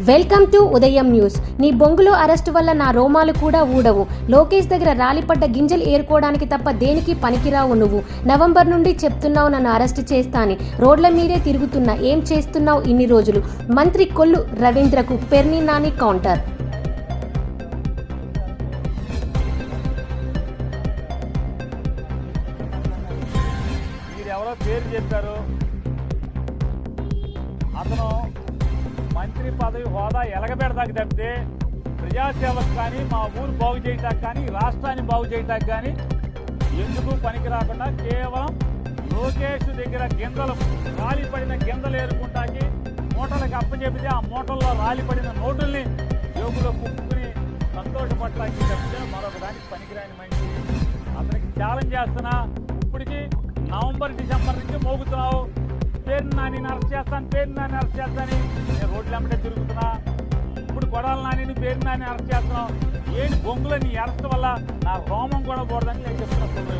Welcome to ఉదయం news. నీ బొంగులో అరెస్టు వల్ల నా రోమాలు కూడా ఊడవు. లోకేష్ దగ్గర రాలిపడ్డ గింజలు ఏరుకోవడానికి తప్ప దేనికి పనికిరావు నువ్వు. నవంబర్ నుండి చెప్తున్నావు నన్ను అరెస్టు చేస్తాని. రోడ్ల మీదే తిరుగుతున్నా, ఏం చేస్తున్నావు ఇన్ని రోజులు? మంత్రి కొల్లు రవీంద్రకు పెర్ని నాని కౌంటర్. ఎవరో పేరు చెప్పారు, అతను మంత్రి పదవి హోదా ఎలగబెడతాకి తప్పితే ప్రజాసేవకు కానీ, మా ఊరు బాగు చేయటానికి కానీ, రాష్ట్రాన్ని బాగు చేయటానికి కానీ ఎందుకు పనికి రాకుండా కేవలం లోకేష్ దగ్గర గింజలు రాలిపడిన గింజలు ఏరుకుంటాకి మూటలకు అప్పచెబితే ఆ మూటల్లో రాలిపడిన నోటుల్ని జోబులో కుక్కుని సంతోషపడటానికి తప్పితే మరొక దానికి పనికిరాని మనిషి. అతనికి ఛాలెంజ్ చేస్తున్నా, ఇప్పటికీ నవంబర్ డిసెంబర్ నుంచి మోగుతున్నావు. పేరు నాని అరెస్ట్ చేస్తాను, పేరు నాని అరెస్ట్ చేస్తాను, నేను రోడ్లు వెంబడే తిరుగుతున్నా. ఇప్పుడు కొడాల నాని పేరు నాని అరెస్ట్ చేస్తున్నావు. ఏంటి బొంగులో నీ అరెస్ట్ వల్ల నా రోమం కూడా పోడదని నేను చెప్తున్నా.